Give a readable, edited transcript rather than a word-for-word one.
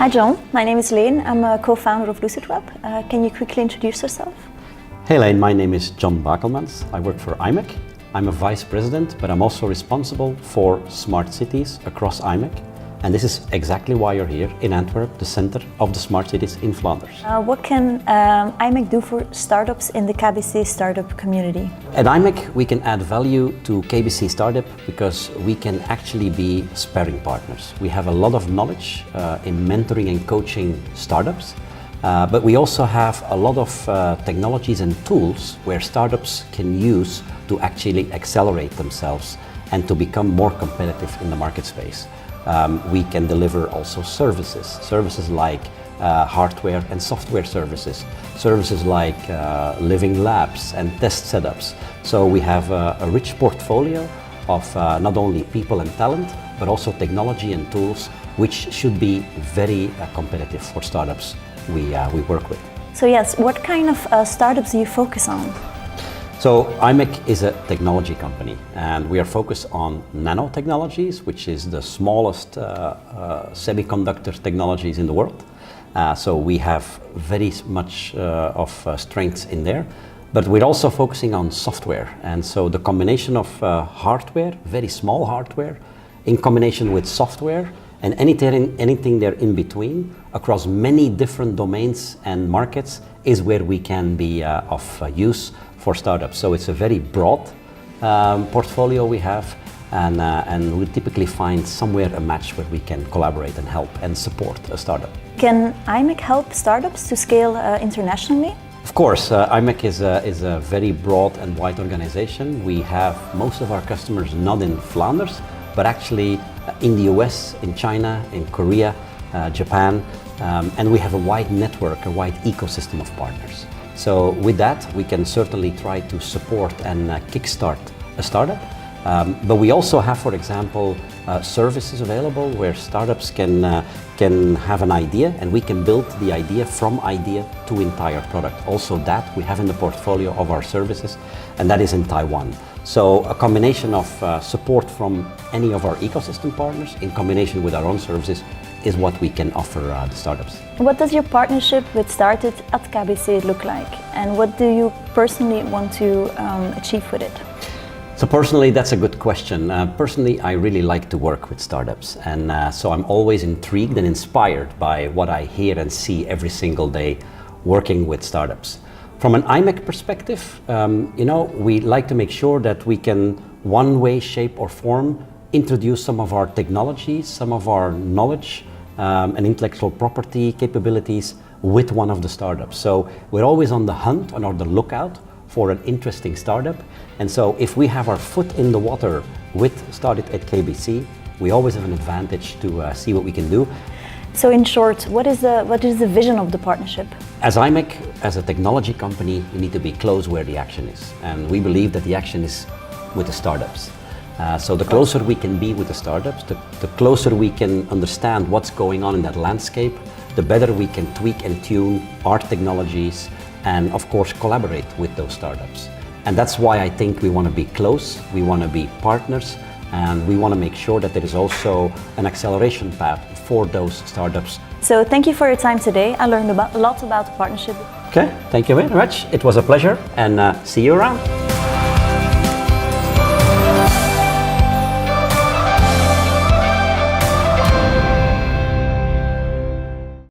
Hi John, my name is Leen. I'm a co-founder of LucidWeb. Can you quickly introduce yourself? Hey Leen, my name is John Bakelmans. I work for Imec. I'm a vice president, but I'm also responsible for smart cities across Imec. And this is exactly why you're here in Antwerp, the center of the smart cities in Flanders. What can Imec do for startups in the KBC startup community? At Imec, we can add value to KBC Startup because we can actually be sparring partners. We have a lot of knowledge in mentoring and coaching startups, but we also have a lot of technologies and tools where startups can use to actually accelerate themselves and to become more competitive in the market space. We can deliver also services like hardware and software services like living labs and test setups. So we have a rich portfolio of not only people and talent, but also technology and tools, which should be very competitive for startups we work with. So yes, what kind of startups do you focus on? So Imec is a technology company, and we are focused on nanotechnologies, which is the smallest semiconductor technologies in the world. So we have very much of strengths in there, but we're also focusing on software. And so the combination of hardware, very small hardware, in combination with software and anything there in between across many different domains and markets is where we can be of use for startups. So it's a very broad portfolio we have, and we typically find somewhere a match where we can collaborate and help and support a startup. Can Imec help startups to scale internationally? Of course, Imec is a very broad and wide organization. We have most of our customers not in Flanders, but actually in the US, in China, in Korea, Japan, and we have a wide network, a wide ecosystem of partners. So with that, we can certainly try to support and kickstart a startup. But we also have, for example, services available where startups can have an idea, and we can build the idea from idea to entire product. Also that we have in the portfolio of our services, and that is in Taiwan. So a combination of support from any of our ecosystem partners in combination with our own services is what we can offer the startups. What does your partnership with Started at KBC look like, and what do you personally want to achieve with it? So personally, that's a good question. Personally, I really like to work with startups, and so I'm always intrigued and inspired by what I hear and see every single day working with startups. From an Imec perspective, we like to make sure that we can, one way, shape or form, introduce some of our technologies, some of our knowledge and intellectual property capabilities with one of the startups. So we're always on the hunt or the lookout for an interesting startup. And so if we have our foot in the water with Started at KBC, we always have an advantage to see what we can do. So in short, what is the vision of the partnership? As Imec, as a technology company, we need to be close where the action is. And we believe that the action is with the startups. So the closer we can be with the startups, the closer we can understand what's going on in that landscape, the better we can tweak and tune our technologies and of course collaborate with those startups. And that's why I think we want to be close, we want to be partners, and we want to make sure that there is also an acceleration path for those startups. So thank you for your time today. I learned a lot about the partnership. Okay, thank you very much. It was a pleasure, and see you around.